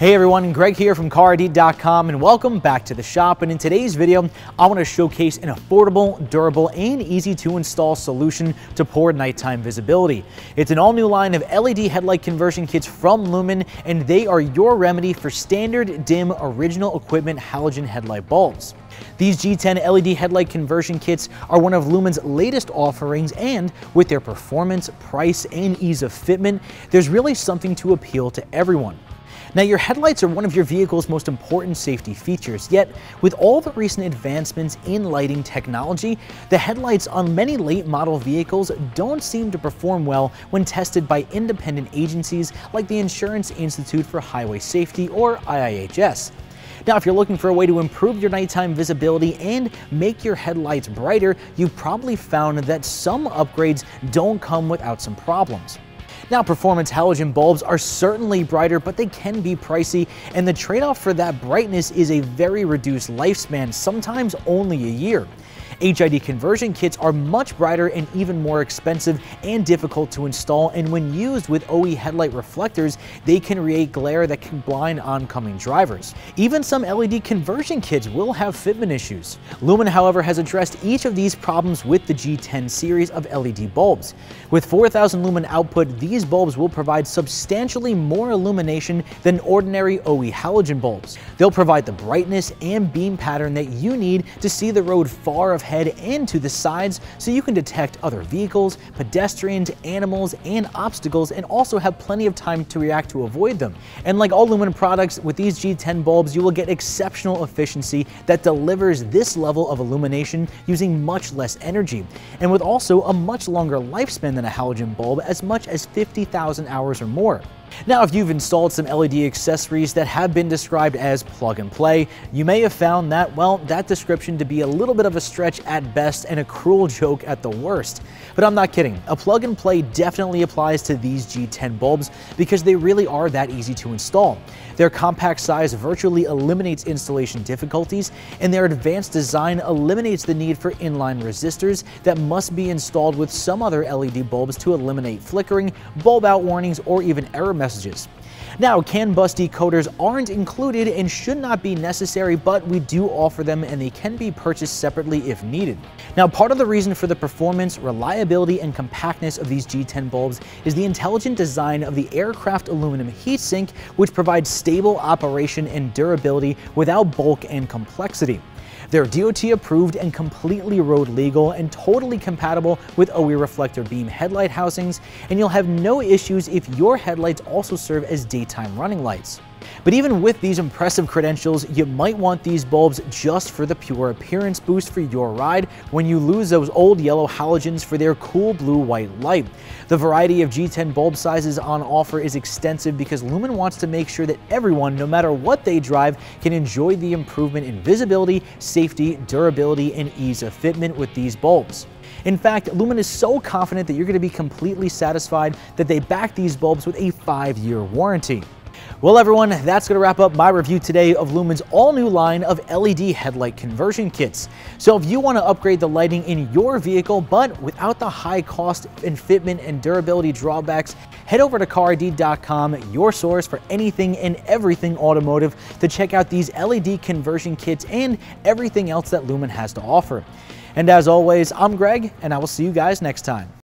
Hey everyone, Greg here from Carid.com and welcome back to the shop. And in today's video, I want to showcase an affordable, durable, and easy to install solution to poor nighttime visibility. It's an all new line of LED headlight conversion kits from Lumen, and they are your remedy for standard dim original equipment halogen headlight bulbs. These G10 LED headlight conversion kits are one of Lumen's latest offerings, and with their performance, price, and ease of fitment, there's really something to appeal to everyone. Now, your headlights are one of your vehicle's most important safety features, yet with all the recent advancements in lighting technology, the headlights on many late model vehicles don't seem to perform well when tested by independent agencies like the Insurance Institute for Highway Safety, or IIHS. Now, if you're looking for a way to improve your nighttime visibility and make your headlights brighter, you've probably found that some upgrades don't come without some problems. Now, performance halogen bulbs are certainly brighter, but they can be pricey, and the trade-off for that brightness is a very reduced lifespan, sometimes only a year. HID conversion kits are much brighter and even more expensive and difficult to install, and when used with OE headlight reflectors, they can create glare that can blind oncoming drivers. Even some LED conversion kits will have fitment issues. Lumen, however, has addressed each of these problems with the G10 series of LED bulbs. With 4,000 lumen output, these bulbs will provide substantially more illumination than ordinary OE halogen bulbs. They'll provide the brightness and beam pattern that you need to see the road far ahead and to the sides, so you can detect other vehicles, pedestrians, animals, and obstacles, and also have plenty of time to react to avoid them. And like all Lumen products, with these G10 bulbs, you will get exceptional efficiency that delivers this level of illumination using much less energy, and with also a much longer lifespan than a halogen bulb, as much as 50,000 hours or more. Now, if you've installed some LED accessories that have been described as plug and play, you may have found that, well, that description to be a little bit of a stretch at best and a cruel joke at the worst. But I'm not kidding. A plug and play definitely applies to these G10 bulbs because they really are that easy to install. Their compact size virtually eliminates installation difficulties, and their advanced design eliminates the need for inline resistors that must be installed with some other LED bulbs to eliminate flickering, bulb out warnings, or even error messages. Now, CAN bus decoders aren't included and should not be necessary, but we do offer them, and they can be purchased separately if needed. Now, part of the reason for the performance, reliability, and compactness of these G10 bulbs is the intelligent design of the aircraft aluminum heatsink, which provides stable operation and durability without bulk and complexity. They're DOT approved and completely road legal and totally compatible with OE reflector beam headlight housings, and you'll have no issues if your headlights also serve as daytime running lights. But even with these impressive credentials, you might want these bulbs just for the pure appearance boost for your ride when you lose those old yellow halogens for their cool blue-white light. The variety of G10 bulb sizes on offer is extensive because Lumen wants to make sure that everyone, no matter what they drive, can enjoy the improvement in visibility, safety, durability, and ease of fitment with these bulbs. In fact, Lumen is so confident that you're going to be completely satisfied that they back these bulbs with a 5-year warranty. Well, everyone, that's going to wrap up my review today of Lumen's all-new line of LED headlight conversion kits. So if you want to upgrade the lighting in your vehicle, but without the high cost and fitment and durability drawbacks, head over to Carid.com, your source for anything and everything automotive, to check out these LED conversion kits and everything else that Lumen has to offer. And as always, I'm Greg, and I will see you guys next time.